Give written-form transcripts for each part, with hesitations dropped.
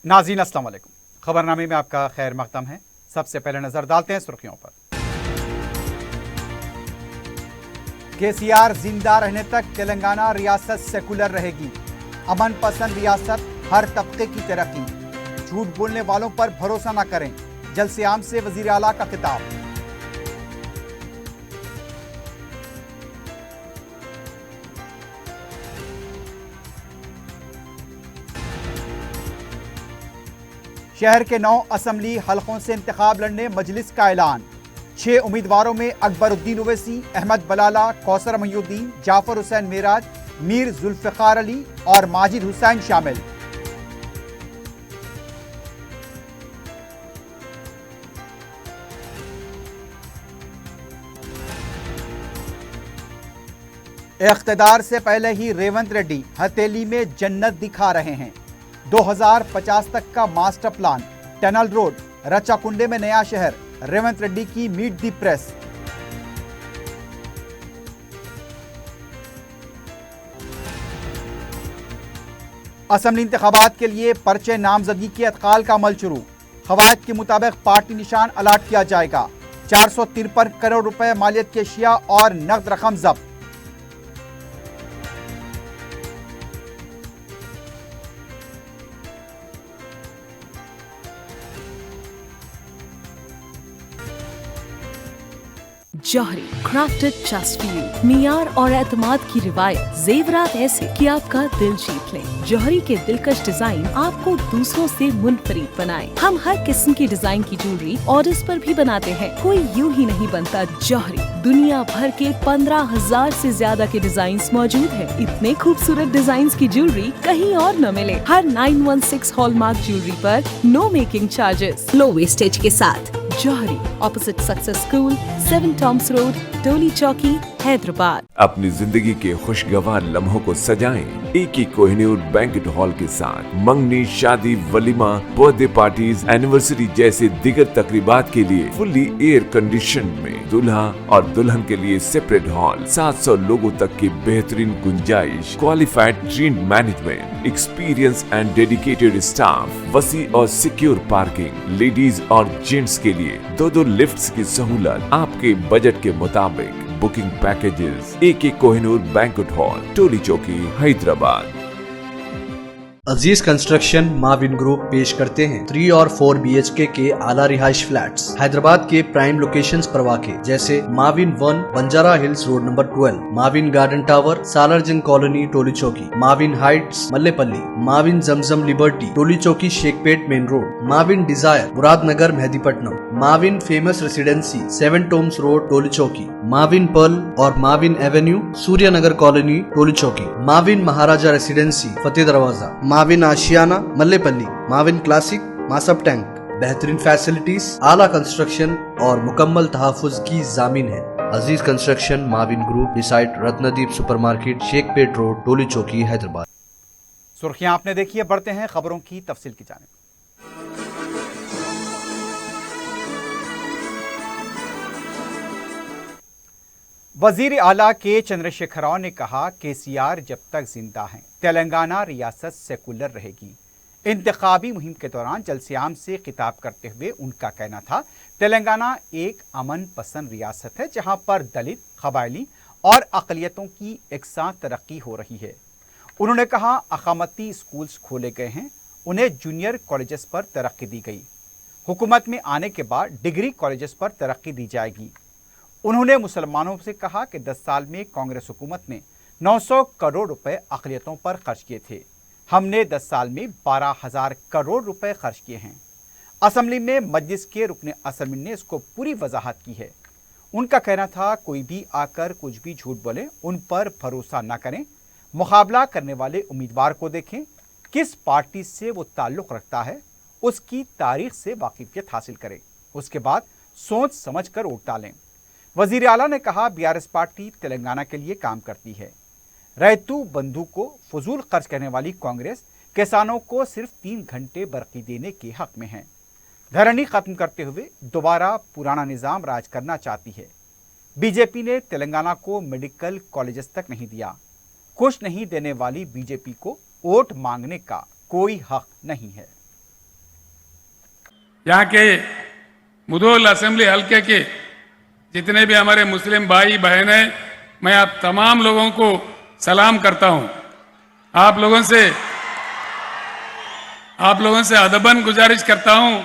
नाज़रीन अस्सलाम वालेकुम। खबरनामे में आपका खैर मक़दम है। सबसे पहले नजर डालते हैं सुर्खियों पर। केसीआर जिंदा रहने तक तेलंगाना रियासत सेकुलर रहेगी। अमन पसंद रियासत, हर तबके की तरक्की। झूठ बोलने वालों पर भरोसा न करें, जलसे आम से वजीर आला का खिताब। शहर के 9 असम्बली हलकों से इंतखाब लड़ने मजलिस का ऐलान। 6 उम्मीदवारों में अकबरुद्दीन ओवैसी, अहमद बलाला, कौसर महीउद्दीन, जाफर हुसैन मेराज, मीर जुल्फिकार अली और माजिद हुसैन शामिल। इख्तिदार से पहले ही रेवंत रेड्डी हथेली में जन्नत दिखा रहे हैं। 2050 तक का मास्टर प्लान, टनल रोड, रचाकुंडे में नया शहर। रेवंत रेड्डी की मीट दी प्रेस। असेंबली इंतखाबात के लिए पर्चे नामजदगी के अतकाल का अमल शुरू। खवायद के मुताबिक पार्टी निशान अलाट किया जाएगा। 453 करोड़ रुपए मालियत के अशिया और नकद रकम जब्त। जौहरी क्राफ्टेड जस्ट फॉर यू। मियार और एतमाद की रिवायत, जेवरात ऐसे कि आपका दिल जीत लें। जौहरी के दिलकश डिजाइन आपको दूसरों से मुनफरिद बनाए। हम हर किस्म की डिजाइन की ज्वेलरी ऑर्डर्स पर भी बनाते हैं। कोई यूं ही नहीं बनता जौहरी। दुनिया भर के 15,000 से ज्यादा के डिजाइन मौजूद है। इतने खूबसूरत डिजाइन की ज्वेलरी कहीं और न मिले। हर 916 हॉलमार्क ज्वेलरी पर no making charges, low wastage के साथ। Jauhari, opposite success school, 7 tombs road, Toli Chowki, Hyderabad. अपनी जिंदगी के खुशगवार लम्हों को सजाएं AK कोहिनूर बैंक्वेट हॉल के साथ। मंगनी, शादी, वलीमा, बर्थडे पार्टीज, एनिवर्सरी जैसे दिगर तकरीबात के लिए फुल्ली एयर कंडीशन में दूल्हा और दुल्हन के लिए सेपरेट हॉल। 700 लोगों तक की बेहतरीन गुंजाइश, qualified trained management, experience and dedicated staff, वसी और सिक्योर पार्किंग, लेडीज और जेंट्स के लिए 2 लिफ्ट्स की सहूलत आपके बजट के मुताबिक। Booking packages AK Kohinoor banquet hall, Toli Chowki, Hyderabad. Aziz construction Mavin group पेश करते हैं 3 और 4 BHK के आला रिहाइश फ्लैट्स हैदराबाद के प्राइम लोकेशंस पर वाक़े, जैसे Mavin 1 Banjara hills road number 12, Mavin garden tower Salarjung colony Toli Chowki, Mavin heights Mallepally, Mavin Zamzam liberty Toli Chowki Shaikpet main road, Mavin desire Muradnagar Mehdipatnam, Mavin famous residency 7 tombs road Toli Chowki, Mavin pearl और Mavin avenue Suryanagar colony Toli Chowki, Mavin Maharaja residency Fateh Darwaza, Mavin Ashiana Mallepally, Mavin classic Masab tank. बेहतरीन फैसिलिटीज, आला कंस्ट्रक्शन और मुकम्मल तहफ़्फ़ुज़ की जामीन है। Aziz construction Mavin group, beside Ratnadeep supermarket, Shaikpet road, Toli Chowki, Hyderabad. सुर्खियां आपने देखी है, बढ़ते हैं खबरों की तफसील की जानिब। वजीर आला के चंद्रशेखर राव ने कहा, केसीआर जब तक जिंदा हैं तेलंगाना रियासत सेकुलर रहेगी। इंतखाबी मुहिम के दौरान जलसे आम से खिताब करते हुए उनका कहना था, तेलंगाना एक अमन पसंद रियासत है जहां पर दलित, कबायली और अक़लियतों की एक साथ तरक्की हो रही है। उन्होंने कहा, अकामती स्कूल्स खोले गए हैं, उन्हें जूनियर कॉलेजेस पर तरक्की दी गई। हुकूमत में आने के बाद डिग्री कॉलेजेस पर तरक्की दी जाएगी। उन्होंने मुसलमानों से कहा कि 10 साल में कांग्रेस हुकूमत ने 900 करोड़ रुपए अक़लियतों पर खर्च किए थे। हमने 10 साल में 12,000 करोड़ रुपए खर्च किए हैं। असेंबली में मजलिस के रुकने असेंबली ने इसको पूरी वजाहत की है। उनका कहना था, कोई भी आकर कुछ भी झूठ बोले, उन पर भरोसा न करें। मुकाबला करने वाले उम्मीदवार को देखें, किस पार्टी से वो ताल्लुक़ रखता है, उसकी तारीख से वाकिफियत हासिल करें, उसके बाद सोच समझ कर वोट डालें। वजीर आला ने कहा, BRS पार्टी तेलंगाना के लिए काम करती है। रैतू बंधु को फजूल खर्च करने वाली कांग्रेस किसानों को सिर्फ 3 घंटे बरक़ी देने के हक में है। धरनी खत्म करते हुए दोबारा पुराना निज़ाम राज करना चाहती है। बीजेपी ने तेलंगाना को मेडिकल कॉलेजेस तक नहीं दिया। कुछ नहीं देने वाली बीजेपी को वोट मांगने का कोई हक नहीं है। यहाँ के मुधोल असेंबली हल्के के जितने भी हमारे मुस्लिम भाई बहन हैं, मैं आप तमाम लोगों को सलाम करता हूँ। आप लोगों से अदबन गुजारिश करता हूँ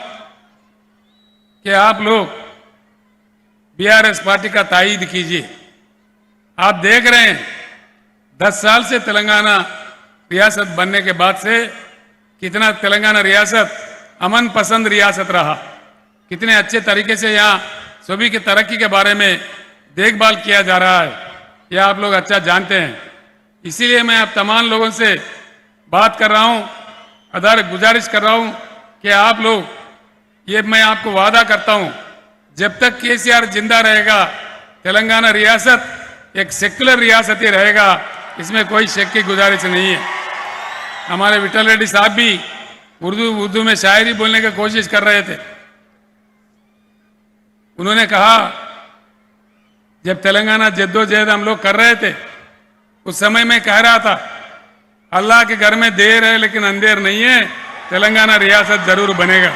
कि आप लोग बीआरएस पार्टी का तायीद कीजिए। आप देख रहे हैं 10 साल से तेलंगाना रियासत बनने के बाद से कितना तेलंगाना रियासत अमन पसंद रियासत रहा, कितने अच्छे तरीके से यहाँ सभी की तरक्की के बारे में देखभाल किया जा रहा है, यह आप लोग अच्छा जानते हैं। इसीलिए मैं आप तमाम लोगों से बात कर रहा हूँ, गुजारिश कर रहा हूँ कि आप लोग, ये मैं आपको वादा करता हूँ, जब तक केसीआर जिंदा रहेगा तेलंगाना रियासत एक सेक्युलर रियासत ही रहेगा, इसमें कोई शक की गुजारिश नहीं है। हमारे विठल रेड्डी साहब भी उर्दू में शायरी बोलने की कोशिश कर रहे थे। उन्होंने कहा जब तेलंगाना जद्दोजहद हम लोग कर रहे थे, उस समय मैं कह रहा था अल्लाह के घर में देर है लेकिन अंधेर नहीं है, तेलंगाना रियासत जरूर बनेगा।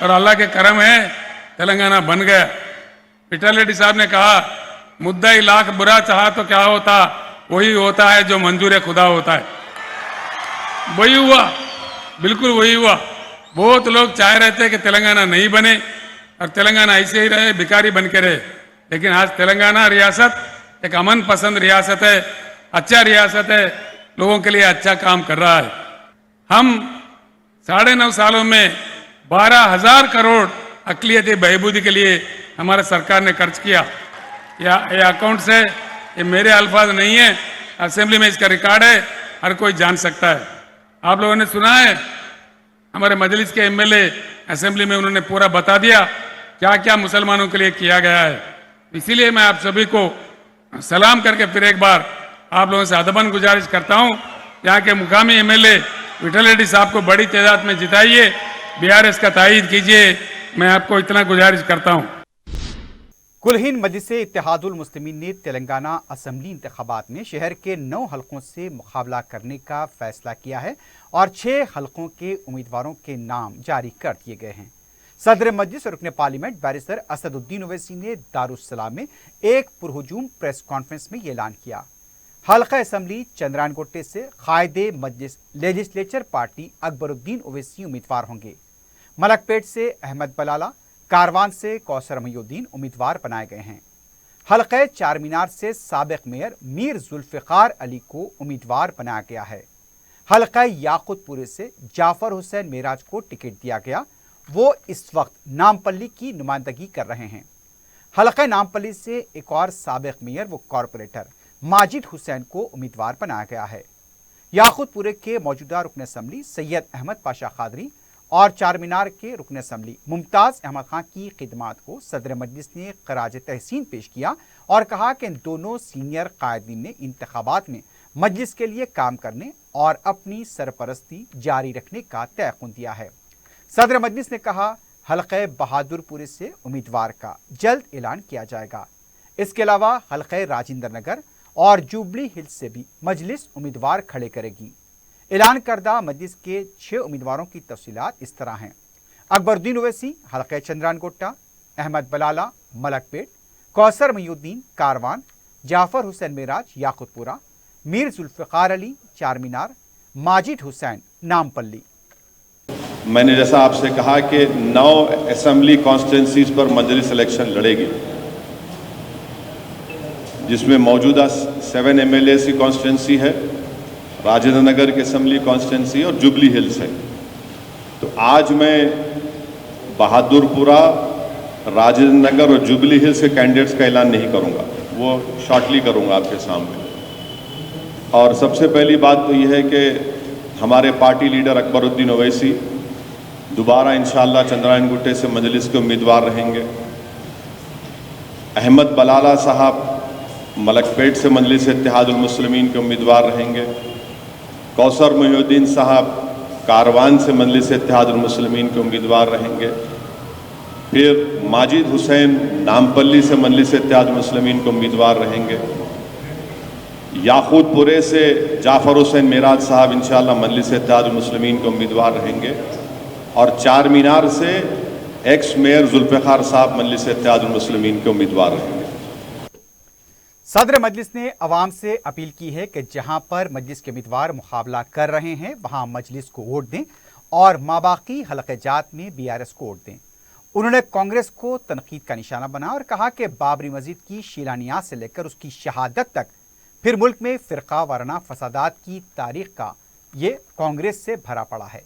और अल्लाह के करम है, तेलंगाना बन गया। विठल रेड्डी साहब ने कहा मुद्दा ही लाख बुरा चाहा तो क्या होता, वही होता है जो मंजूर खुदा होता है। वही हुआ, बिल्कुल वही हुआ। बहुत लोग चाह रहे थे कि तेलंगाना नहीं बने और तेलंगाना ऐसे ही रहे, भिखारी बन के रहे, लेकिन आज तेलंगाना रियासत एक अमन पसंद रियासत है, अच्छा रियासत है, लोगों के लिए अच्छा काम कर रहा है। हम 9.5 सालों में 12,000 करोड़ अक़लियती बहबूदी के लिए हमारे सरकार ने खर्च किया। ये अकाउंट से, ये मेरे अल्फाज नहीं है, असेंबली में इसका रिकॉर्ड है, हर कोई जान सकता है। आप लोगों ने सुना है, हमारे मजलिस के एमएलए असेंबली में उन्होंने पूरा बता दिया क्या क्या मुसलमानों के लिए किया गया है। इसीलिए मैं आप सभी को सलाम करके फिर एक बार आप लोगों से अदबन गुजारिश करता हूं, यहाँ के मुकामी एमएलए विठल रेड्डी साहब को बड़ी तादाद में जिताइए, बीआरएस का तायीद कीजिए, मैं आपको इतना गुजारिश करता हूं। कुल-हिंद मजलिस-ए-इत्तेहादुल मुस्लिमीन ने तेलंगाना असम्बली इंतखाबात में शहर के 9 हलकों से मुकाबला करने का फैसला किया है और 6 हलकों के उम्मीदवारों के नाम जारी कर दिए गए हैं। सदर मजलिस और रुकन पार्लियामेंट बैरिस्टर असदुद्दीन ओवैसी ने दारुस्सलाम में एक पुरहुजूम प्रेस कॉन्फ्रेंस में ये ऐलान किया। हल्का असम्बली चंद्रायनगोटे से कायदे मजलिस लेजिस्लेचर पार्टी अकबरुद्दीन ओवैसी उम्मीदवार होंगे। मलकपेट से अहमद बलाला, कारवान से कौसर महिउद्दीन उम्मीदवार बनाए गए हैं। हल्के चार मीनार से साबिक मेयर मीर जुल्फ़िकार अली को उम्मीदवार बनाया गया है। हल्का याकुतपुरे से जाफर हुसैन मेराज को टिकट दिया गया, वो इस वक्त नामपल्ली की नुमाइंदगी कर रहे हैं। हल्का नामपल्ली से एक और साबिक मेयर व कॉरपोरेटर माजिद हुसैन को उम्मीदवार बनाया गया है। याकुतपुरे के मौजूदा रुकन असम्बली सैयद अहमद पाशा खादरी और चार मीनार के रुकन असम्बली मुमताज़ अहमद खान की खिदमात को सदर मजलिस ने खराज तहसीन पेश किया और कहा कि इन दोनों सीनियर कायदीन ने इंतखाबात में मजलिस के लिए काम करने और अपनी सरपरस्ती जारी रखने का तयक़ुन दिया है। सदर मजलिस ने कहा हल्के बहादुरपुरे से उम्मीदवार का जल्द ऐलान किया जाएगा। इसके अलावा हल्के राजेंद्र नगर और जुबली हिल्स से भी मजलिस उम्मीदवार खड़े करेगी। ऐलान करदा मजलिस के 6 उम्मीदवारों की तफसीलात इस तरह हैं। अकबरुद्दीन ओवैसी हल्के चंद्रायनगोटा, अहमद बलाला मलकपेट, कौसर महिउद्दीन कारवान, जाफर हुसैन मेराज याकुतपुरा, मीर जुल्फ़िकार अली चार मीनार, माजिद हुसैन नामपल्ली। मैंने जैसा आपसे कहा कि 9 असेंबली कॉन्स्टिट्यूंसीज पर मजलिस इलेक्शन लड़ेगी, जिसमें मौजूदा 7 MLA की कॉन्स्टिट्यूंसी है, राजेंद्र नगर की असेंबली कॉन्स्टिट्यूंसी और जुबली हिल्स है। तो आज मैं बहादुरपुरा, राजेंद्र नगर और जुबली हिल्स के कैंडिडेट्स का ऐलान नहीं करूंगा, वो शॉर्टली करूंगा आपके सामने। और सबसे पहली बात तो यह है कि हमारे पार्टी लीडर अकबरुद्दीन ओवैसी दोबारा इंशाअल्लाह चंद्रायनगुट्टे से मजलिस के उम्मीदवार रहेंगे। अहमद बलाला साहब मलकपेट से मजलिस इत्तेहादुल मुस्लिमीन के उम्मीदवार रहेंगे। कौसर महिउद्दीन साहब कारवान से मजलिस इत्तेहादुल मुस्लिमीन के उम्मीदवार रहेंगे। फिर माजिद हुसैन नामपल्ली से मजलिस इत्तेहादुल मुस्लिमीन के उम्मीदवार रहेंगे। याकूतपुरे से जाफर हुसैन मेराज साहब इंशाअल्लाह मजलिस इत्तेहादुल मुस्लिमीन के उम्मीदवार रहेंगे। और चार मीनार से एक्स मेयर जुल्फ़िकार साहब मजलिस इत्तेहादुल मुस्लिमीन के उम्मीदवार रहेंगे। सदर मजलिस ने अवाम से अपील की है कि जहां पर मजलिस के उम्मीदवार मुकाबला कर रहे हैं वहां मजलिस को वोट दें और माबाकी हलक़े जात में BRS को वोट दें। उन्होंने कांग्रेस को तनकीद का निशाना बनाया और कहा कि बाबरी मस्जिद की शिलान्यास से लेकर उसकी शहादत तक फिर मुल्क में फ़िरका वाराना फसादात की तारीख का ये कांग्रेस से भरा पड़ा है।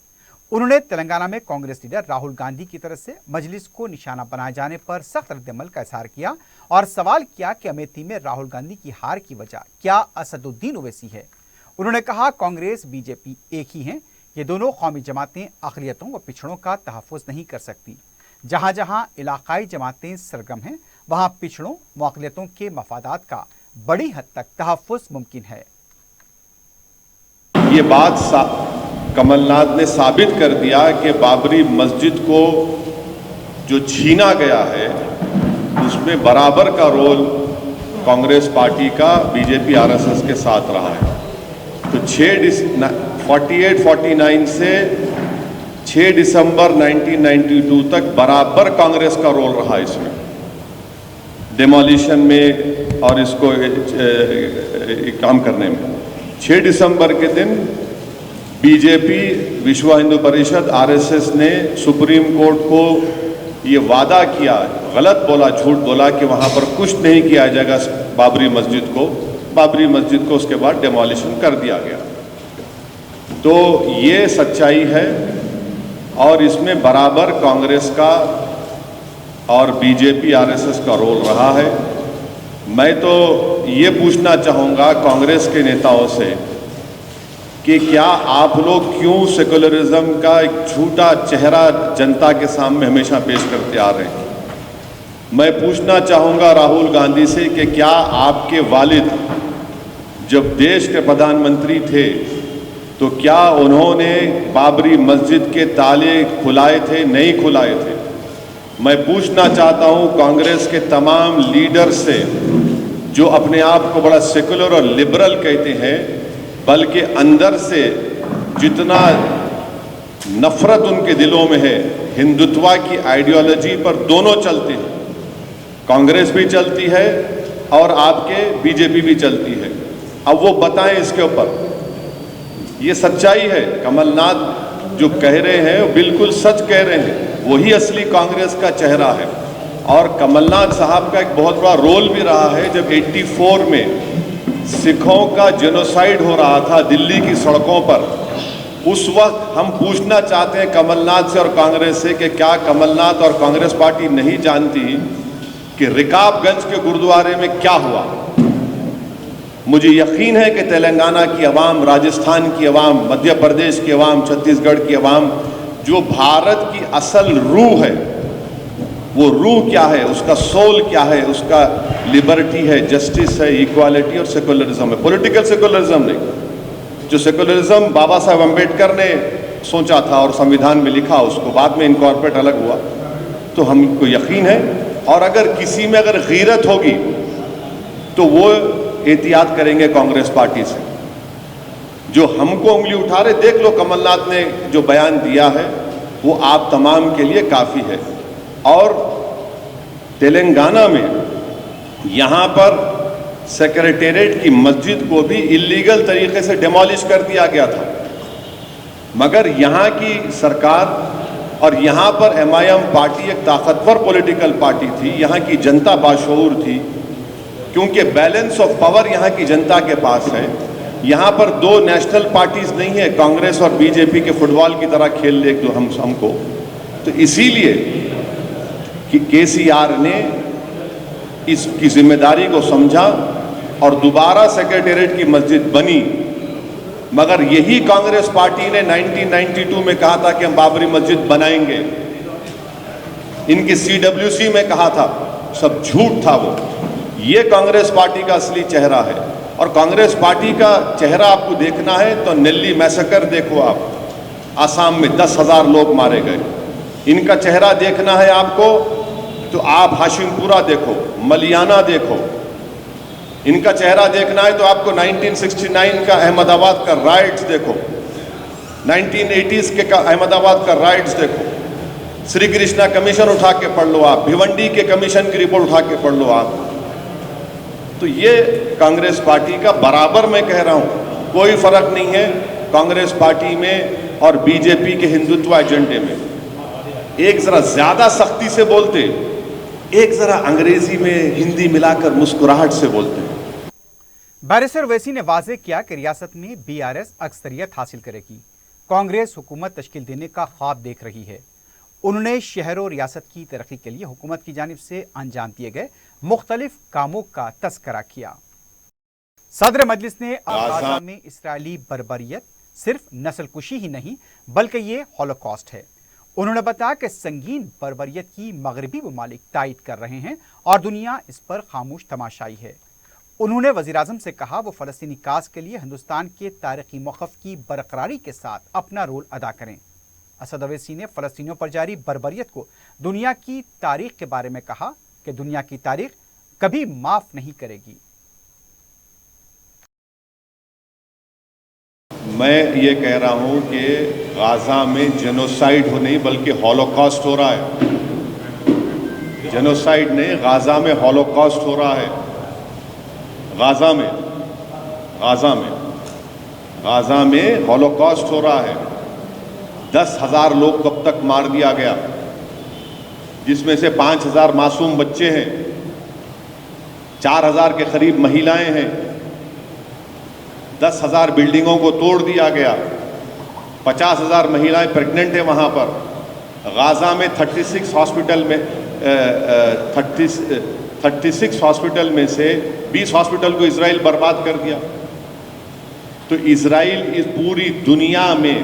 उन्होंने तेलंगाना में कांग्रेस लीडर राहुल गांधी की तरफ से मजलिस को निशाना बनाए जाने पर सख्त रद्दअमल का इजहार किया और सवाल किया कि अमेठी में राहुल गांधी की हार की वजह क्या असदुद्दीन ओवैसी है। उन्होंने कहा कांग्रेस BJP एक ही हैं, ये दोनों कौमी जमातें अक़लियतों व पिछड़ों का तहफ़्फ़ुज़ नहीं कर सकती। जहाँ जहाँ इलाक़ाई जमातें सरगर्म हैं वहाँ पिछड़ों व अक़लियतों के मफादात का बड़ी हद तक तहफ़्फ़ुज़ मुमकिन है। ये बात कमलनाथ ने साबित कर दिया कि बाबरी मस्जिद को जो छीना गया है उसमें बराबर का रोल कांग्रेस पार्टी का BJP RSS के साथ रहा है। तो 48-49 से 6 दिसंबर 1992 तक बराबर कांग्रेस का रोल रहा इसमें, डिमोलिशन में और इसको काम करने में। 6 दिसंबर के दिन BJP, विश्व हिंदू परिषद, RSS ने सुप्रीम कोर्ट को ये वादा किया, गलत बोला, झूठ बोला कि वहाँ पर कुछ नहीं किया जाएगा बाबरी मस्जिद को उसके बाद डिमोलिशन कर दिया गया। तो ये सच्चाई है और इसमें बराबर कांग्रेस का और BJP RSS का रोल रहा है। मैं तो ये पूछना चाहूँगा कांग्रेस के नेताओं से कि क्या आप लोग क्यों सेकुलरिज्म का एक झूठा चेहरा जनता के सामने हमेशा पेश करते आ रहे हैं। मैं पूछना चाहूँगा राहुल गांधी से कि क्या आपके वालिद जब देश के प्रधानमंत्री थे तो क्या उन्होंने बाबरी मस्जिद के ताले खुलाए थे, नहीं खुलाए थे। मैं पूछना चाहता हूँ कांग्रेस के तमाम लीडर से जो अपने आप को बड़ा सेकुलर और लिबरल कहते हैं, बल्कि अंदर से जितना नफरत उनके दिलों में है, हिंदुत्व की आइडियोलॉजी पर दोनों चलते हैं, कांग्रेस भी चलती है और आपके BJP भी चलती है। अब वो बताएं इसके ऊपर, ये सच्चाई है। कमलनाथ जो कह रहे हैं वो बिल्कुल सच कह रहे हैं, वही असली कांग्रेस का चेहरा है। और कमलनाथ साहब का एक बहुत बड़ा रोल भी रहा है जब 84 में सिखों का जेनोसाइड हो रहा था दिल्ली की सड़कों पर। उस वक्त हम पूछना चाहते हैं कमलनाथ से और कांग्रेस से कि क्या कमलनाथ और कांग्रेस पार्टी नहीं जानती कि रिकाबगंज के गुरुद्वारे में क्या हुआ। मुझे यकीन है कि तेलंगाना की आवाम, राजस्थान की आवाम, मध्य प्रदेश की आवाम, छत्तीसगढ़ की आवाम, जो भारत की असल रूह है, वो रूह क्या है, उसका सोल क्या है, उसका लिबर्टी है, जस्टिस है, इक्वालिटी और सेकुलरिज्म है। पॉलिटिकल सेकुलरिज्म नहीं, जो सेकुलरिज्म बाबा साहब अम्बेडकर ने सोचा था और संविधान में लिखा, उसको बाद में इनकॉर्पोरेट अलग हुआ। तो हमको यकीन है, और अगर किसी में अगर गीरत होगी तो वो एहतियात करेंगे कांग्रेस पार्टी से। जो हमको उंगली उठा रहे, देख लो कमलनाथ ने जो बयान दिया है वो आप तमाम के लिए काफ़ी है। और तेलंगाना में यहाँ पर सेक्रेटेरिएट की मस्जिद को भी इलीगल तरीके से डिमोलिश कर दिया गया था, मगर यहाँ की सरकार और यहाँ पर MIM पार्टी एक ताकतवर पॉलिटिकल पार्टी थी, यहाँ की जनता बाशऊर थी, क्योंकि बैलेंस ऑफ पावर यहाँ की जनता के पास है। यहाँ पर दो नेशनल पार्टीज नहीं है, कांग्रेस और BJP के फुटबॉल की तरह खेल ले दो हमको। तो इसीलिए कि KCR ने इसकी जिम्मेदारी को समझा और दोबारा सेक्रेटेरिएट की मस्जिद बनी। मगर यही कांग्रेस पार्टी ने 1992 में कहा था कि हम बाबरी मस्जिद बनाएंगे, इनकी CWC में कहा था, सब झूठ था वो। ये कांग्रेस पार्टी का असली चेहरा है। और कांग्रेस पार्टी का चेहरा आपको देखना है तो नेल्ली मैसेकर देखो आप, आसाम में 10,000 लोग मारे गए। इनका चेहरा देखना है आपको तो आप हाशिमपुरा देखो, मलियाना देखो। इनका चेहरा देखना है तो आपको 1969 का अहमदाबाद का राइट्स देखो। 1980s के अहमदाबाद का राइट्स देखो, श्री कृष्णा कमीशन उठा के पढ़ लो आप, भिवंडी के कमीशन की रिपोर्ट उठा के पढ़ लो आप। तो ये कांग्रेस पार्टी का, बराबर मैं कह रहा हूं, कोई फर्क नहीं है कांग्रेस पार्टी में और बीजेपी के हिंदुत्व एजेंडे में। एक जरा ज्यादा सख्ती से बोलते, एक जरा अंग्रेजी में हिंदी मिलाकर मुस्कुराहट से बोलते हैं। बैरिस्टर ओवैसी ने वाजे किया कि रियासत में बीआरएस अक्सरियत हासिल करेगी। कांग्रेस हुकूमत तश्कील देने का ख्वाब देख रही है। उन्होंने शहर और रियासत की तरक्की के लिए हुकूमत की जानिब से अंजाम दिए गए मुख्तलिफ कामों का तस्करा किया। सदर मजलिस ने गाजा में इसराइली बर्बरियत सिर्फ नस्लकुशी ही नहीं बल्कि ये हॉलोकॉस्ट है। उन्होंने बताया कि संगीन बर्बरियत की मगरबी ममालिक तायद कर रहे हैं और दुनिया इस पर खामोश तमाशाई है। उन्होंने वज़ीर-ए-आज़म से कहा वो फ़लस्तीनी काज के लिए हिंदुस्तान के तारीख़ी मौक़िफ़ की बरकरारी के साथ अपना रोल अदा करें। असद ओवैसी ने फ़लस्तीनियों पर जारी बर्बरियत को दुनिया की तारीख़ के बारे में कहा कि दुनिया की तारीख़ कभी माफ़ नहीं करेगी। मैं ये कह रहा हूं कि गाजा में जेनोसाइड हो नहीं बल्कि हॉलोकॉस्ट हो रहा है। जेनोसाइड नहीं, गाजा में हॉलोकॉस्ट हो रहा है। गाजा में हॉलोकॉस्ट हो रहा है। 10,000 लोग कब तक मार दिया गया, जिसमें से 5,000 मासूम बच्चे हैं, 4,000 के करीब महिलाएं हैं। 10,000 बिल्डिंगों को तोड़ दिया गया। 50,000 महिलाएं प्रेग्नेंट हैं वहाँ पर। गाजा में 36 हॉस्पिटल में से 20 हॉस्पिटल को इजराइल बर्बाद कर दिया। तो इजराइल इस पूरी दुनिया में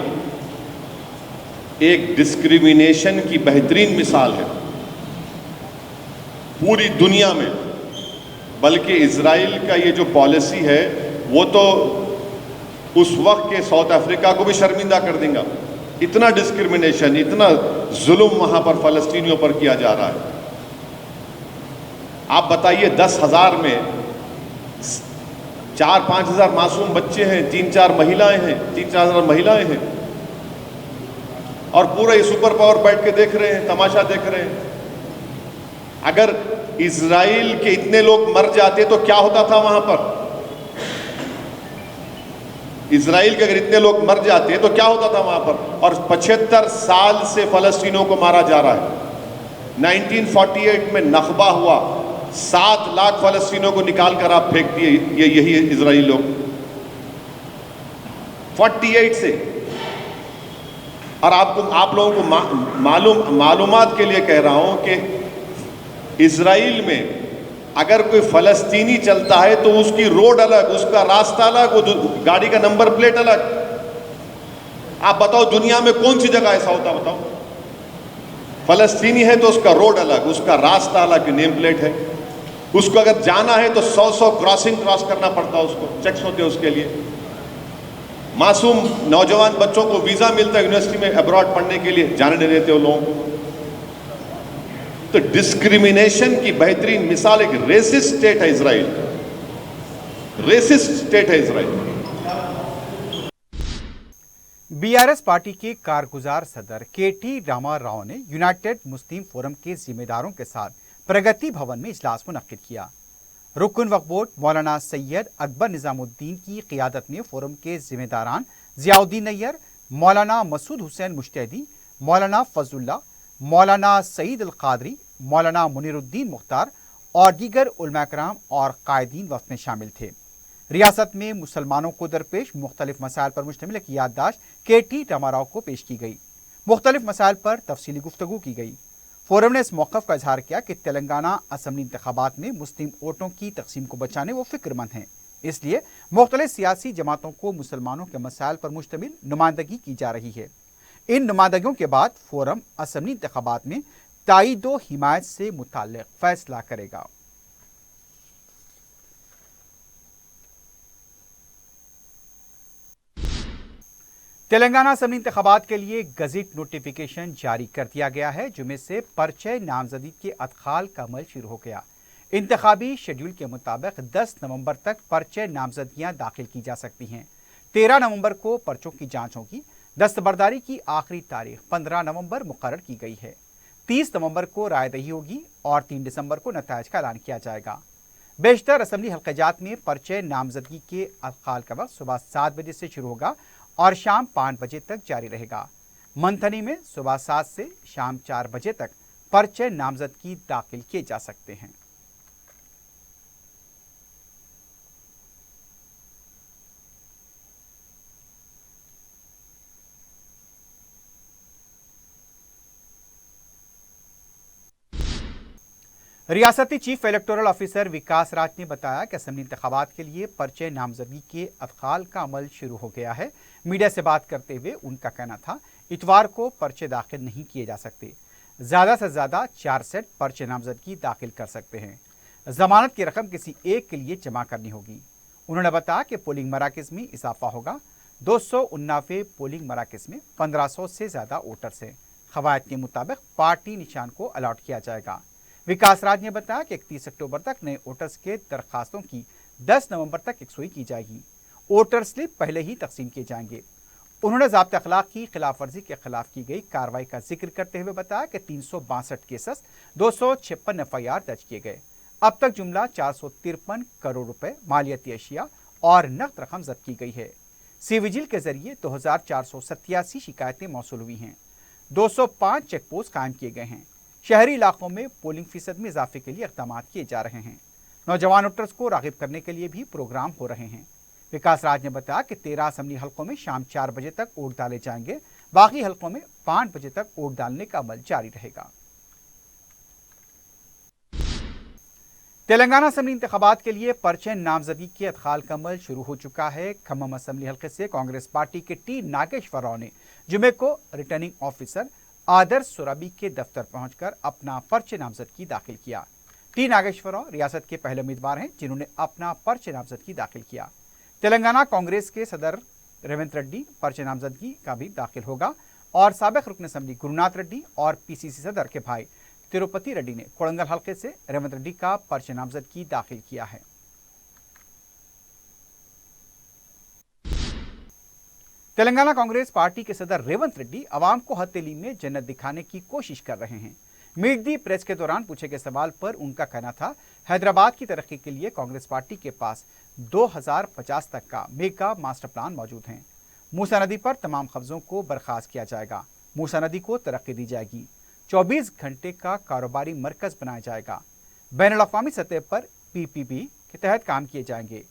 एक डिस्क्रिमिनेशन की बेहतरीन मिसाल है, पूरी दुनिया में। बल्कि इजराइल का ये जो पॉलिसी है वो तो उस वक्त के साउथ अफ्रीका को भी शर्मिंदा कर देगा। इतना डिस्क्रिमिनेशन, इतना जुल्म वहां पर फ़लस्तीनियों पर किया जा रहा है। आप बताइए, 10,000 में 4-5 हज़ार मासूम बच्चे हैं, 3-4 हजार महिलाएं हैं और पूरा ये सुपर पावर बैठ के देख रहे हैं, तमाशा देख रहे हैं। अगर इजराइल के इतने लोग मर जाते तो क्या होता था वहां पर? इजराइल के अगर इतने लोग मर जाते तो क्या होता था वहां पर? और 75 साल से फलस्तीनों को मारा जा रहा है। 1948 में नखबा हुआ, 7 लाख फलस्तीनों को निकाल कर आप फेंक दिए, यही इजराइली लोग 48 से। और आप लोगों को मालूमात के लिए कह रहा हूं कि इजराइल में अगर कोई फलस्तीनी चलता है तो उसकी रोड अलग, उसका रास्ता अलग, वो गाड़ी का नंबर प्लेट अलग। आप बताओ दुनिया में कौन सी जगह ऐसा होता? बताओ। फलस्तीनी है तो उसका रोड अलग, उसका रास्ता अलग, नेम प्लेट है। उसको अगर जाना है तो 100 क्रॉसिंग क्रॉस करना पड़ता है, उसको चेक्स होते हैं उसके लिए। मासूम नौजवान बच्चों को वीजा मिलता है यूनिवर्सिटी में अब्रॉड पढ़ने के लिए, जाने नहीं देते वो लोगों को। तो डिस्क्रिमिनेशन की बेहतरीन मिसाल एक रेसिस्ट स्टेट है इजराइल, रेसिस्ट स्टेट है इजराइल। बीआरएस पार्टी के कारगुजार सदर केटी रामा राव ने यूनाइटेड मुस्लिम फोरम के जिम्मेदारों के साथ प्रगति भवन में इजलास मुनक्किद किया। रुकन वक्फ बोर्ड मौलाना सैयद अकबर निजामुद्दीन की क़ियादत में फोरम के जिम्मेदारान ज़ियाउद्दीन नैयर, मौलाना मसूद हुसैन मुश्तैदी, मौलाना फजलुल्लाह, मौलाना सईद अल कादरी, मौलाना मुनीरुद्दीन मुख्तार और दीगर उलमा कराम और कायदीन वफ़द में शामिल थे। रियासत में मुसलमानों को दरपेश मुख्तलिफ मसाइल पर मुश्तमिल एक याददाश्त केटी रामाराव को पेश की गई। मुख्तलिफ मसाइल पर तफसीली गुफ्तगू की गई। फोरम ने इस मौक़िफ़ का इजहार किया कि तेलंगाना असम्बली इंतखाबात में मुस्लिम वोटों की तकसीम को बचाने वो फ़िक्रमंद हैं, इसलिए मुख्तलिफ सियासी जमातों को मुसलमानों के मसाइल पर मुश्तमिल नुमाइंदगी की जा रही है। इन नुमाइंदगियों के बाद फोरम असम्बली इंतखाबात में तायीद व हिमायत से मुताल्लिक़ फैसला करेगा। तेलंगाना असम्बली इंतखाबात के लिए गज़ट नोटिफिकेशन जारी कर दिया गया है, जिनमें से पर्चे नामजदगी के अदखाल का अमल शुरू हो गया। इंतखाबी शेड्यूल के मुताबिक 10 नवंबर तक पर्चे नामजदगियां दाखिल की जा सकती हैं। 13 नवंबर को पर्चों की जांच होगी। दस्तबरदारी की आखिरी तारीख 15 नवंबर मुकर्रर की गई है। 30 नवंबर को रायदही होगी और 3 दिसंबर को नतायज का ऐलान किया जाएगा। बेशतर असम्बली हल्क़ाजात में पर्चे नामजदगी के अदखाल का वक्त सुबह 7 बजे से शुरू होगा और शाम 5 बजे तक जारी रहेगा। मंथनी में सुबह 7 से शाम 4 बजे तक पर्चे नामजदगी दाखिल किए जा सकते हैं। रियासती चीफ इलेक्टोरल ऑफिसर विकास राज ने बताया कि असम्बली इंतखाबात के लिए पर्चे नामजदगी के अदखाल का अमल शुरू हो गया है। मीडिया से बात करते हुए उनका कहना था, इतवार को पर्चे दाखिल नहीं किए जा सकते, ज़्यादा से ज़्यादा 4 सेट पर्चे नामजदगी दाखिल कर सकते हैं। जमानत की रकम किसी एक के लिए जमा करनी होगी। उन्होंने बताया कि पोलिंग मराकज़ में इजाफा होगा। 279 पोलिंग मराकज़ में 1500 से ज़्यादा वोटर्स हैं। क़वायद के मुताबिक पार्टी निशान को अलॉट किया जाएगा। विकास राज ने बताया कि 31 अक्टूबर तक नए वोटर्स के दरखास्तों की 10 नवंबर तक यकसुई की जाएगी। वोटर स्लिप पहले ही तकसीम किए जाएंगे। उन्होंने ज़ाब्ता अखलाक की खिलाफ वर्जी के खिलाफ की गई कार्रवाई का जिक्र करते हुए बताया कि 362 केसेस, 256 FIR दर्ज किए गए। अब तक जुमला 453 करोड़ रुपए मालियाती अशिया और नकद रकम जब्त की गई है। सी विजिल के जरिए 2487 शिकायतें मौसूल हुई हैं। 205 चेक पोस्ट कायम किए गए हैं। शहरी इलाकों में पोलिंग फीसद में इजाफे के लिए इक़दाम किए जा रहे हैं। नौजवान वोटर्स को राग़िब करने के लिए भी प्रोग्राम हो रहे हैं। विकास राज ने बताया कि 13 असम्बली हल्कों में शाम 4 बजे तक वोट डाले जाएंगे। बाकी हल्कों में 5 बजे तक वोट डालने का अमल जारी रहेगा। तेलंगाना असम्बली इंतखाबात के लिए पर्चे नामजदगी के अदखाल का अमल शुरू हो चुका है। खम्मम असम्बली हल्के से कांग्रेस पार्टी के टी नागेश्वर राव ने जुमे को रिटर्निंग ऑफिसर आदर्श सुराबी के दफ्तर पहुंचकर अपना पर्चे नामजदगी दाखिल किया। टी नागेश्वर राव रियासत के पहले उम्मीदवार हैं जिन्होंने अपना पर्चे नामजदगी दाखिल किया। तेलंगाना कांग्रेस के सदर रेवंत रेड्डी पर्चे नामजदगी का भी दाखिल होगा और साबिक रुकन असम्बली गुरुनाथ रेड्डी और PCC सदर के भाई तिरुपति रेड्डी ने कोड़ंगल हल्के से रेवंत रेड्डी का पर्चे नामजदगी दाखिल किया है। तेलंगाना कांग्रेस पार्टी के सदर रेवंत रेड्डी अवाम को हथेली में जन्नत दिखाने की कोशिश कर रहे हैं। मीट दी प्रेस के दौरान पूछे गए सवाल पर उनका कहना था, हैदराबाद की तरक्की के लिए कांग्रेस पार्टी के पास 2050 तक का मेगा मास्टर प्लान मौजूद है। मूसा नदी पर तमाम कब्जों को बर्खास्त किया जाएगा। मूसा नदी को तरक्की दी जाएगी। 24 घंटे का कारोबारी मरकज बनाया जाएगा। बैनुल-अक़वामी सतह पर PPP के तहत काम किए जाएंगे।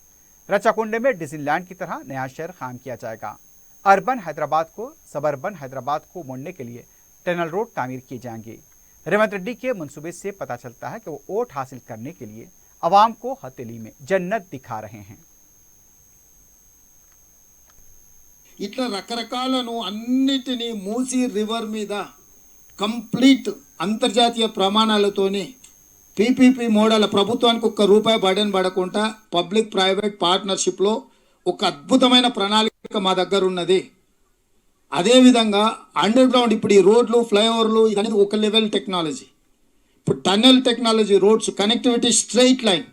रचाकुंडे में डिज्नीलैंड की तरह नया शहर कायम किया जाएगा। अर्बन हैदराबाद को सबअर्बन हैदराबाद को मोड़ने के लिए टनल रोड तामीर किए जाएंगे। रेवंत रेड्डी के मंसूबे से पता चलता है कि वो वोट हासिल करने के लिए अवाम को हथेली में जन्नत दिखा रहे हैं। ఇట్లా రకరకాలను అన్నిటినీ మూసి రివర్ మీద కంప్లీట్ అంతర్జాతీయ ప్రమాణాలతోని PPP మోడల్ ప్రభుత్వానికి ఒక్క రూపాయి బర్డెన్ పడకుండా పబ్లిక్ ప్రైవేట్ పార్ట్నర్షిప్లో ఒక అద్భుతమైన ప్రణాళిక మా దగ్గర ఉన్నది. అదేవిధంగా అండర్ గ్రౌండ్ ఇప్పుడు ఈ రోడ్లు ఫ్లైఓవర్లు ఇదనేది ఒక లెవెల్ టెక్నాలజీ. ఇప్పుడు tunnel technology, roads connectivity straight line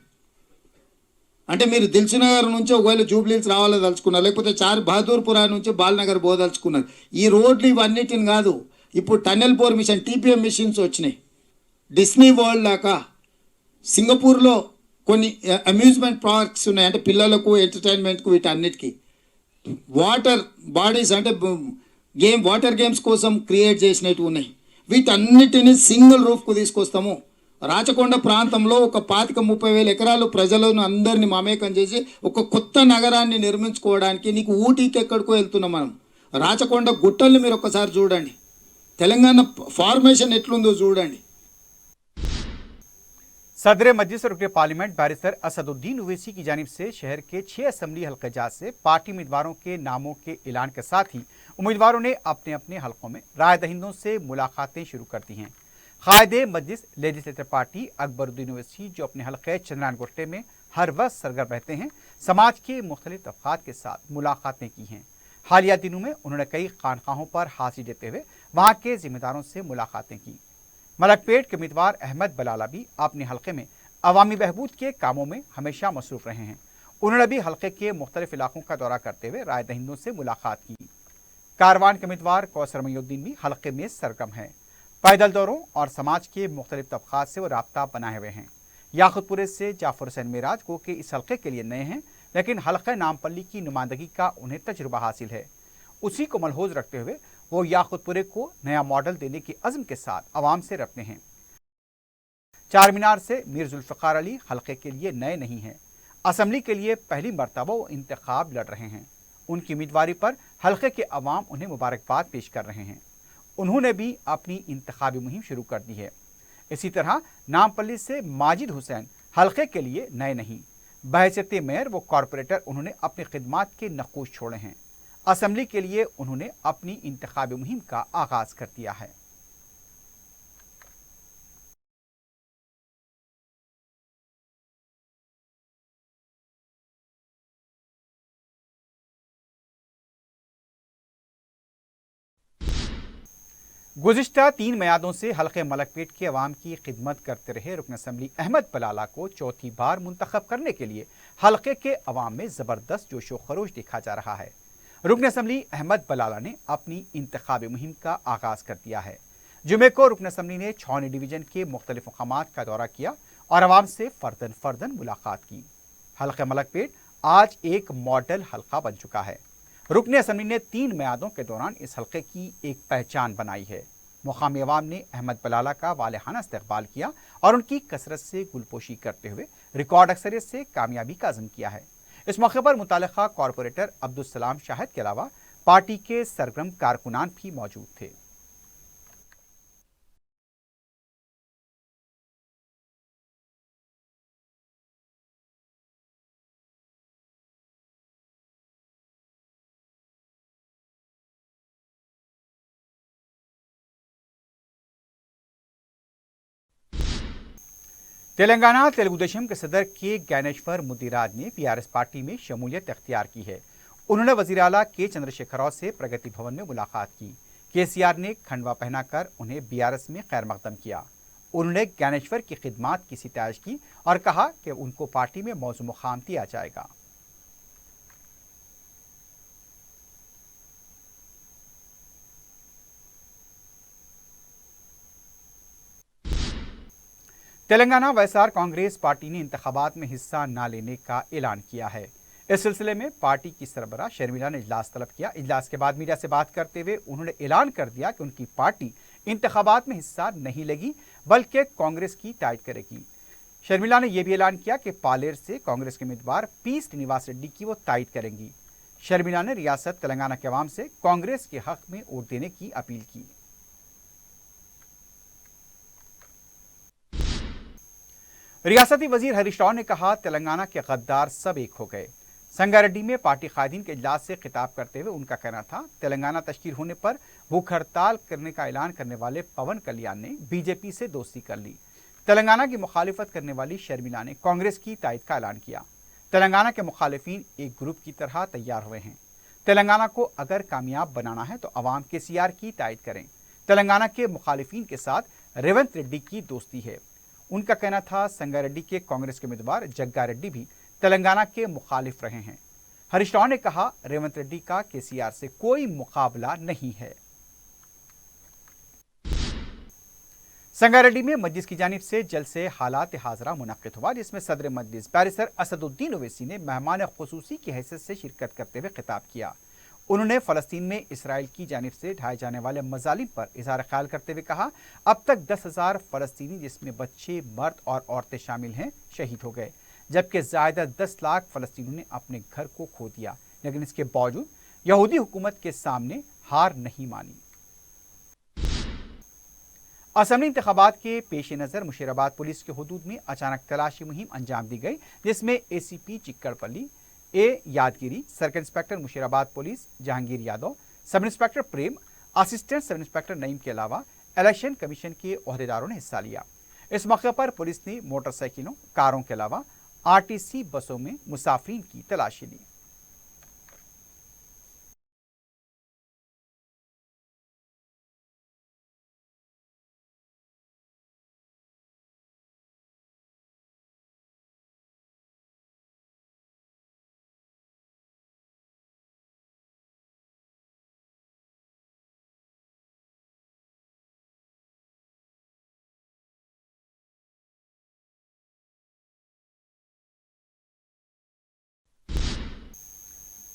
అంటే మీరు దిల్సునగర్ నుంచి ఒకవేళ జూబ్లీహిల్స్ రావాలదలుచుకున్నారు, లేకపోతే చార్ బహదూర్పురా నుంచి బాలనగర్ పోదలుచుకున్నారు, ఈ రోడ్లు ఇవన్నిటిని కాదు, ఇప్పుడు tunnel bore machine TPM machines వచ్చినాయి. డిస్నీ వరల్డ్ లాగా సింగపూర్లో కొన్ని అమ్యూజ్మెంట్ పార్క్స్ ఉన్నాయి, అంటే పిల్లలకు ఎంటర్టైన్మెంట్కు వీటన్నిటికీ. వాటర్ బాడీస్ అంటే వాటర్ గేమ్స్ కోసం క్రియేట్ చేసినట్టు ఉన్నాయి. వీటన్నిటిని సింగిల్ రూఫ్కు తీసుకొస్తాము. రాచకొండ ప్రాంతంలో ఒక 25-30 ఎకరాలు ప్రజలను అందరినీ మమేకం చేసి ఒక కొత్త నగరాన్ని నిర్మించుకోవడానికి నీకు ఊటీకి ఎక్కడికో వెళ్తున్నాం మనం. రాచకొండ గుట్టల్ని మీరు ఒకసారి చూడండి, తెలంగాణ ఫార్మేషన్ ఎట్లుందో చూడండి. सदर मजलिस और रुकने पार्लियामेंट बैरिस्टर असदुद्दीन ओवैसी की जानिब से शहर के 6 असम्बली हल्क़ाजात से पार्टी उम्मीदवारों के नामों के ऐलान के साथ ही उम्मीदवारों ने अपने अपने हल्कों में राय दहिंदों से मुलाकातें शुरू कर दी हैं। कायदे मजलिस लेजिस्लेटिव पार्टी अकबरुद्दीन ओवैसी जो अपने हल्के चंद्रान गोट्टे में हर वक्त सरगर्म रहते हैं, समाज के मुख्तलिफ तबक़ात के साथ मुलाकातें की हैं। हालिया दिनों में उन्होंने कई खानकाहों पर हाजिरी देते हुए वहाँ के जिम्मेदारों से मुलाकातें की। मलकपेट के उम्मीदवार अहमद बलाला भी अपने हल्के में अवामी बहबूद के कामों में हमेशा मसरूफ़ रहे हैं। उन्होंने भी हल्के के मुख्तलिफ इलाकों का दौरा करते हुए राय दहिंदों से मुलाकात की। कारवान के उम्मीदवार कौसर मोइनुद्दीन भी हल्के में सरगर्म हैं। पैदल दौरों और समाज के मुख्तलिफ तबकात से वो राब्ता बनाए हुए हैं। याकुतपुरे से जाफर हुसैन मेराज को के इस हल्के के लिए नए हैं, लेकिन हल्का नामपल्ली की नुमाइंदगी का उन्हें तजुर्बा हासिल है। उसी को मलहूज रखते हुए वो याकुतपुरे को नया मॉडल देने की अज़्म के साथ आवाम से रखते हैं। चार मीनार से मीर जुल्फ़िकार अली हल्के के लिए नए नहीं हैं। असम्बली के लिए पहली मरतबा वो इंतखाब लड़ रहे हैं। उनकी उम्मीदवारी पर हल्के के अवाम उन्हें मुबारकबाद पेश कर रहे हैं। उन्होंने भी अपनी इंतखाबी मुहिम शुरू कर दी है। इसी तरह नामपल्ली से माजिद हुसैन हल्के के लिए नए नहीं, बहैसियत मेयर व कॉरपोरेटर उन्होंने अपनी खिदमात के नक्कूश छोड़े हैं। असम्बली के लिए उन्होंने अपनी इंतखाबी मुहिम का आगाज कर दिया है। गुज़िश्ता 3 मियादों से हल्के मलकपेट के अवाम की खिदमत करते रहे रुकन असम्बली अहमद बलाला को चौथी बार मुंतखब करने के लिए हल्के के अवाम में ज़बरदस्त जोशो खरोश देखा जा रहा है। रुकन असम्बली अहमद बलाला ने अपनी इंतखाबी मुहिम का आगाज़ कर दिया है। जुमे को रुकन असम्बली ने छावनी डिवीज़न के मुख्तलिफ मकामात का दौरा किया और अवाम से फ़र्दन फ़र्दन मुलाकात की। हल्के मलकपेट आज एक मॉडल हल्का बन चुका है। रुकन असम्बली ने 3 मियादों के दौरान इस हल्के की एक पहचान बनाई है। मुकामी अवाम ने अहमद बलाला का वालेहाना इस्तकबाल किया और उनकी कसरत से गुलपोशी करते हुए रिकॉर्ड अक्सरियत से कामयाबी का अज़्म किया है। इस मौके पर मुतालिका कॉरपोरेटर अब्दुल सलाम शाहिद के अलावा पार्टी के सरगर्म कारकुनान भी मौजूद थे। तेलंगाना तेलुगु देशम के सदर के ज्ञानेश्वर मुदिराज ने पीआरएस पार्टी में शमूलियत अख्तियार की है। उन्होंने वजीर आला के चंद्रशेखर राव से प्रगति भवन में मुलाकात की। केसीआर ने खंडवा पहनाकर उन्हें बीआरएस में खैर मकदम किया। उन्होंने ज्ञानेश्वर की खिदमात की सितारिश की और कहा कि उनको पार्टी में मौजू मुकाम दिया जाएगा। तेलंगाना वैएसआर कांग्रेस पार्टी ने इंतखाबात में हिस्सा न लेने का ऐलान किया है। इस सिलसिले में पार्टी की सरबराह शर्मिला ने इजलास तलब किया। इजलास के बाद मीडिया से बात करते हुए उन्होंने ऐलान कर दिया कि उनकी पार्टी इंतखाबात में हिस्सा नहीं लेगी बल्कि कांग्रेस की तायद करेगी। शर्मिला ने यह भी ऐलान किया कि पालेर से कांग्रेस के उम्मीदवार पी श्रीनिवास रेड्डी की वो तायद करेंगी। शर्मिला ने रियासत तेलंगाना के अवाम से कांग्रेस के हक में वोट देने की अपील की। रियासती वजीर हरीश राव ने कहा, तेलंगाना के गद्दार सब एक हो गए। संगारेड्डी में पार्टी कायदीन के इजलास से खिताब करते हुए उनका कहना था, तेलंगाना तश्कील होने पर भूख हड़ताल करने का ऐलान करने वाले पवन कल्याण ने बीजेपी से दोस्ती कर ली। तेलंगाना की मुखालिफत करने वाली शर्मिला ने कांग्रेस की तायद का ऐलान किया। तेलंगाना के मुखालिफिन एक ग्रुप की तरह तैयार हुए हैं। तेलंगाना को अगर कामयाब बनाना है तो अवाम केसीआर की तायद करें। तेलंगाना के मुखालिफिन के साथ रेवंत रेड्डी की दोस्ती है। उनका कहना था, संगारेड्डी के कांग्रेस के उम्मीदवार जग्गा रेड्डी भी तेलंगाना के मुखालिफ रहे हैं। हरीश राव ने कहा, रेवंत रेड्डी का केसीआर से कोई मुकाबला नहीं है। संगारेड्डी में मजलिस की जानिब से जलसे हालात हाजरा मुनक्किद हुआ, जिसमें सदर मजलिस बैरिस्टर असदुद्दीन ओवैसी ने मेहमान खुसूसी की हैसियत से शिरकत करते हुए खिताब किया। उन्होंने फ़लस्तीन में इसराइल की जानिब से ढाए जाने वाले मजालिम पर इज़हार ख्याल करते हुए कहा, अब तक 10,000 फ़लस्तीनी जिसमें बच्चे, मर्द और औरतें शामिल हैं शहीद हो गए, जबकि ज़्यादा 10 लाख फ़लस्तीनियों ने अपने घर को खो दिया, लेकिन इसके बावजूद यहूदी हुकूमत के सामने हार नहीं मानी। असम्बली इंतखाबात के पेश नज़र मुशीराबाद पुलिस के हुदूद में अचानक तलाशी मुहिम अंजाम दी गई, जिसमें ACP Chikkadpally, Yadagiri, circle inspector Musheerabad police Jahangir Yadav, sub inspector Prem, assistant sub inspector Naeem के अलावा इलेक्शन कमीशन के ओहदेदारों ने हिस्सा लिया। इस मौके पर पुलिस ने मोटरसाइकिलों, कारों के अलावा RTC बसों में मुसाफिरीन की तलाशी ली।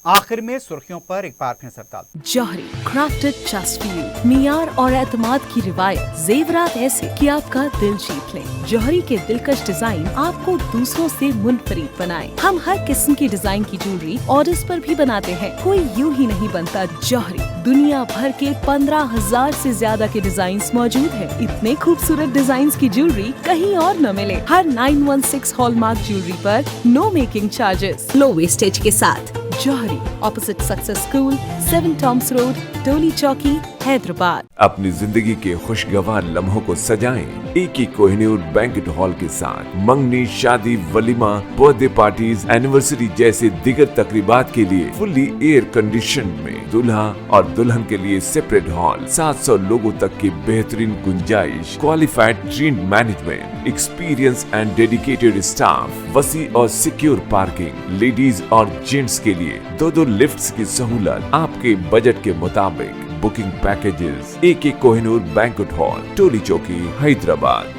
आखिर में सुर्खियों पर एक बार फिर सरताल। जौहरी क्राफ्टेड जस्ट फॉर यू, मियार और एतमाद की रिवायत, जेवरात ऐसे कि आपका दिल जीत ले। जौहरी के दिलकश डिजाइन आपको दूसरों से मुनफरिद बनाए। हम हर किस्म की डिजाइन की ज्वेलरी ऑर्डर्स पर भी बनाते हैं। कोई यूं ही नहीं बनता जौहरी। दुनिया भर के 15,000 से ज्यादा के डिजाइन मौजूद है। इतने खूबसूरत डिजाइन की ज्वेलरी कहीं और न मिले। हर 916 हॉलमार्क ज्वेलरी पर no making charges, low wastage के साथ। Jauhari, opposite success school, 7 tombs road, Toli Chowki, Hyderabad. अपनी जिंदगी के खुशगवार लम्हों को सजाएं एक ही कोहिनूर बैंक्वेट हॉल के साथ। मंगनी, शादी, वलीमा, बर्थडे पार्टीज, एनिवर्सरी जैसे दिगर तकरीबात के लिए फुल्ली एयर कंडीशन में दूल्हा और दुल्हन के लिए सेपरेट हॉल, 700 लोगों तक की बेहतरीन गुंजाइश, qualified trained management, experience and dedicated staff, वसी और सिक्योर पार्किंग, लेडीज और जेंट्स के लिए 2 लिफ्ट्स की सहूलत आपके बजट के मुताबिक। Booking packages AK Kohinoor banquet hall, Toli Chowki, Hyderabad.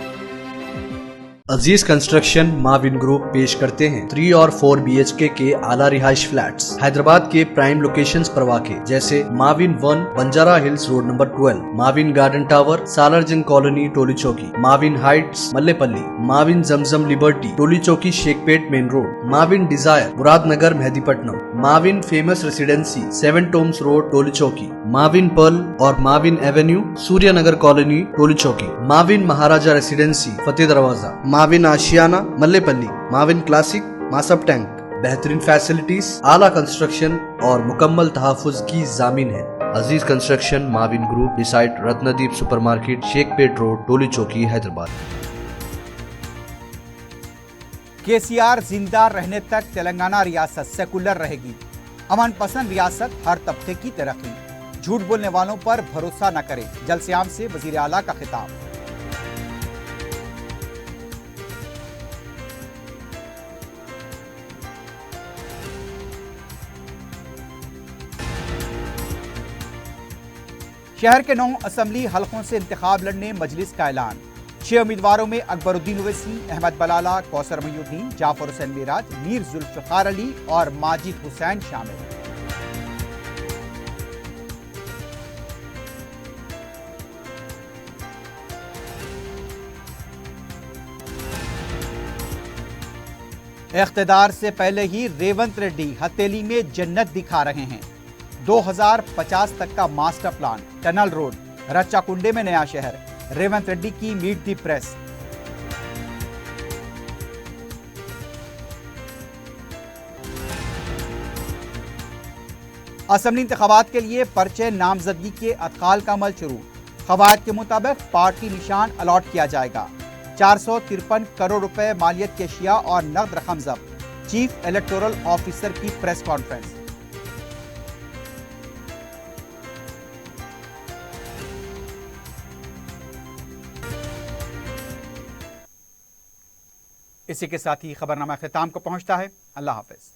Aziz construction Mavin group पेश करते हैं 3 और 4 BHK के आला रिहाइश फ्लैट्स हैदराबाद के प्राइम लोकेशंस पर वाक़े जैसे Mavin 1 Banjara hills road number 12, Mavin garden tower Salarjung colony Toli Chowki, Mavin heights Mallepally, Mavin Zamzam liberty Toli Chowki Shaikpet main road, Mavin desire Muradnagar Mehdipatnam, Mavin famous residency 7 tombs road Toli Chowki, Mavin pearl और Mavin avenue Suryanagar colony Toli Chowki, Mavin Maharaja residency Fateh Darwaza, Mavin Ashiana Mallepally, Mavin classic Masab tank. बेहतरीन फैसिलिटीज, आला कंस्ट्रक्शन और मुकम्मल तहफ़्फ़ुज़ की जामीन है। Aziz construction Mavin group beside Ratnadeep supermarket Shaikpet road Toli Chowki Hyderabad. KCR जिंदा रहने तक तेलंगाना रियासत सेकुलर रहेगी। अमन पसंद रियासत, हर तबके की तरक्की। झूठ बोलने वालों पर भरोसा न करें, जलसियाम से वजीर आला का खिताब। शहर के 9 असम्बली हलकों से इंतखाब लड़ने मजलिस का ऐलान। 6 उम्मीदवारों में अकबरुद्दीन ओवैसी, अहमद बलाला, कौसर मयूद्दीन, जाफर हुसैन मिराज, मीर जुल्फ़िकार अली और माजिद हुसैन शामिल। इख्तिदार से पहले ही रेवंत रेड्डी हथेली में जन्नत दिखा रहे हैं। 2050 तक का मास्टर प्लान, टनल रोड, रच्चाकुंडे में नया शहर। रेवंत रेड्डी की मीट दी प्रेस। असेंबली इंतखाबात के लिए पर्चे नामजदगी के अदखाल का अमल शुरू। कवायद के मुताबिक पार्टी निशान अलॉट किया जाएगा। 453 करोड़ रुपए मालियत के अशिया और नकद रकम जब्त। चीफ इलेक्टोरल ऑफिसर की प्रेस कॉन्फ्रेंस। इसी के साथ ही खबरनामा ख़िताम को पहुंचता है। अल्लाह हाफ़िज़।